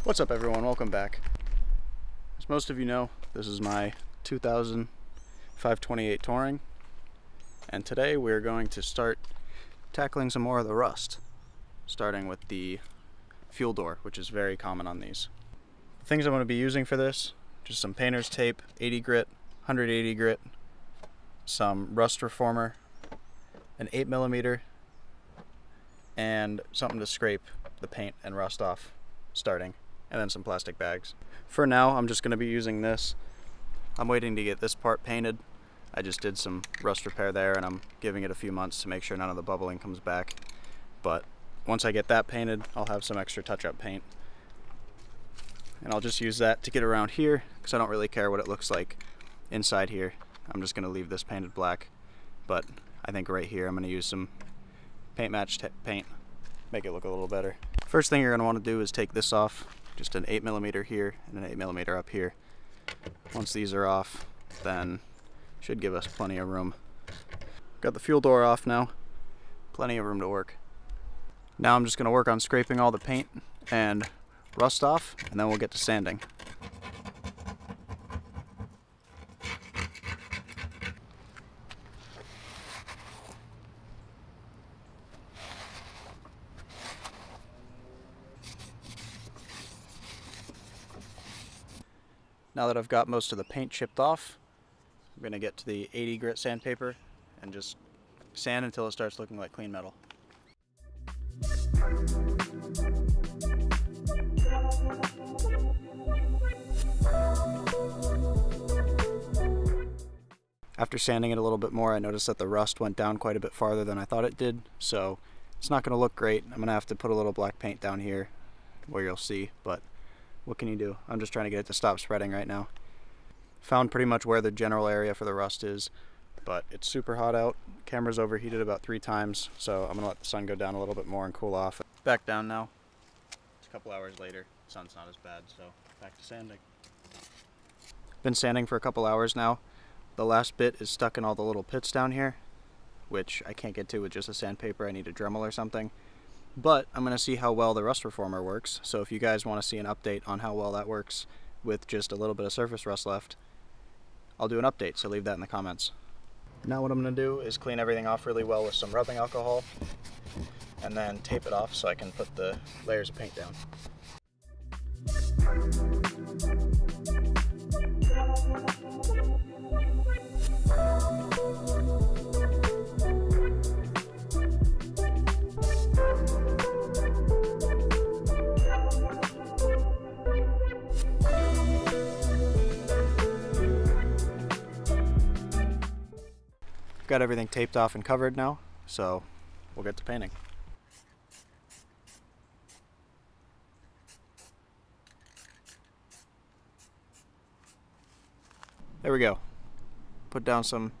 What's up everyone, welcome back. As most of you know, this is my 2000 528 Touring, and today we're going to start tackling some more of the rust, starting with the fuel door, which is very common on these. The things I'm going to be using for this, just some painter's tape, 80 grit, 180 grit, some rust reformer, an 8mm, and something to scrape the paint and rust off starting, and then some plastic bags. For now, I'm just going to be using this. I'm waiting to get this part painted. I just did some rust repair there, and I'm giving it a few months to make sure none of the bubbling comes back. But once I get that painted, I'll have some extra touch-up paint. And I'll just use that to get around here, because I don't really care what it looks like inside here. I'm just going to leave this painted black. But I think right here I'm going to use some paint match paint, make it look a little better. First thing you're going to want to do is take this off. Just an 8mm here and an 8mm up here. Once these are off, then should give us plenty of room. Got the fuel door off now. Plenty of room to work. Now I'm just going to work on scraping all the paint and rust off, and then we'll get to sanding. Now that I've got most of the paint chipped off, I'm going to get to the 80 grit sandpaper and just sand until it starts looking like clean metal. After sanding it a little bit more, I noticed that the rust went down quite a bit farther than I thought it did, so it's not going to look great. I'm going to have to put a little black paint down here where you'll see, but what can you do? I'm just trying to get it to stop spreading right now. Found pretty much where the general area for the rust is, but it's super hot out. Camera's overheated about 3 times, so I'm gonna let the sun go down a little bit more and cool off. Back down now. It's a couple hours later. Sun's not as bad, so back to sanding. Been sanding for a couple hours now. The last bit is stuck in all the little pits down here, which I can't get to with just a sandpaper. I need a Dremel or something. But I'm going to see how well the rust reformer works, so if you guys want to see an update on how well that works with just a little bit of surface rust left, I'll do an update, so leave that in the comments. Now what I'm going to do is clean everything off really well with some rubbing alcohol, and then tape it off so I can put the layers of paint down. Got everything taped off and covered now, so we'll get to painting. There we go. Put down some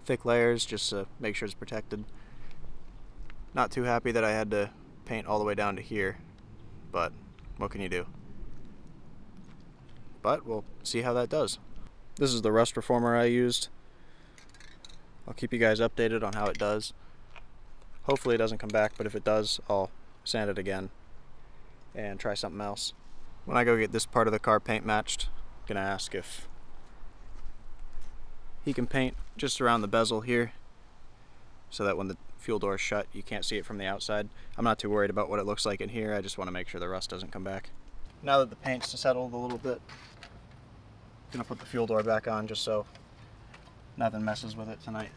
thick layers just to make sure it's protected. Not too happy that I had to paint all the way down to here, but what can you do? But we'll see how that does. This is the rust reformer I used. I'll keep you guys updated on how it does. Hopefully it doesn't come back, but if it does, I'll sand it again and try something else. When I go get this part of the car paint matched, I'm gonna ask if he can paint just around the bezel here so that when the fuel door is shut, you can't see it from the outside. I'm not too worried about what it looks like in here. I just want to make sure the rust doesn't come back. Now that the paint's settled a little bit, I'm gonna put the fuel door back on just so nothing messes with it tonight.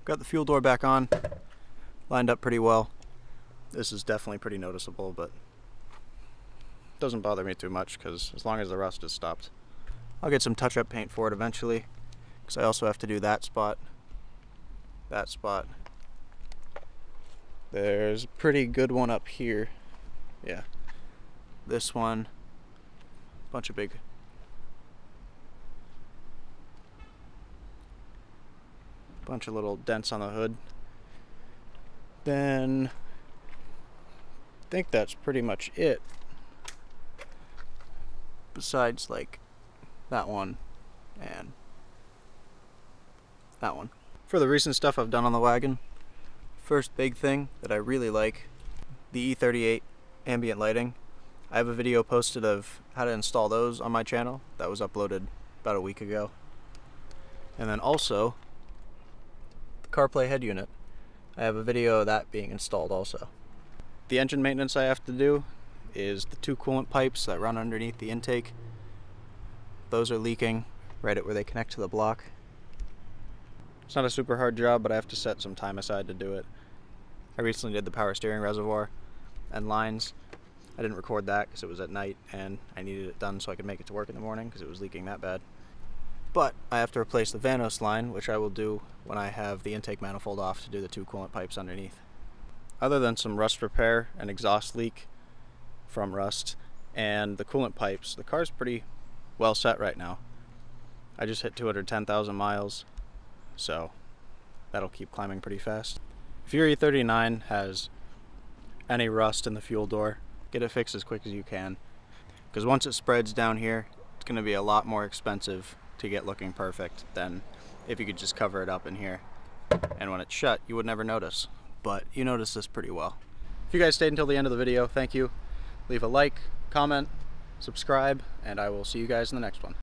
Got the fuel door back on, lined up pretty well. This is definitely pretty noticeable, but doesn't bother me too much because as long as the rust is stopped. I'll get some touch-up paint for it eventually, because I also have to do that spot. There's a pretty good one up here. Yeah. This one. Bunch of big bunch of little dents on the hood. Then think that's pretty much it. Besides, like, that one and that one. For the recent stuff I've done on the wagon, first big thing that I really like, the E38 ambient lighting. I have a video posted of how to install those on my channel that was uploaded about a week ago. And then also, the CarPlay head unit. I have a video of that being installed also. The engine maintenance I have to do is the 2 coolant pipes that run underneath the intake. Those are leaking right at where they connect to the block. It's not a super hard job, but I have to set some time aside to do it. I recently did the power steering reservoir and lines. I didn't record that because it was at night and I needed it done so I could make it to work in the morning because it was leaking that bad. But I have to replace the Vanos line, which I will do when I have the intake manifold off to do the 2 coolant pipes underneath. Other than some rust repair and exhaust leak from rust and the coolant pipes, the car's pretty well set right now. I just hit 210,000 miles, so that'll keep climbing pretty fast. If your E39 has any rust in the fuel door, get it fixed as quick as you can, because once it spreads down here, it's going to be a lot more expensive to get looking perfect than if you could just cover it up in here. And when it's shut, you would never notice, but you notice this pretty well. If you guys stayed until the end of the video, thank you. Leave a like, comment, subscribe, and I will see you guys in the next one.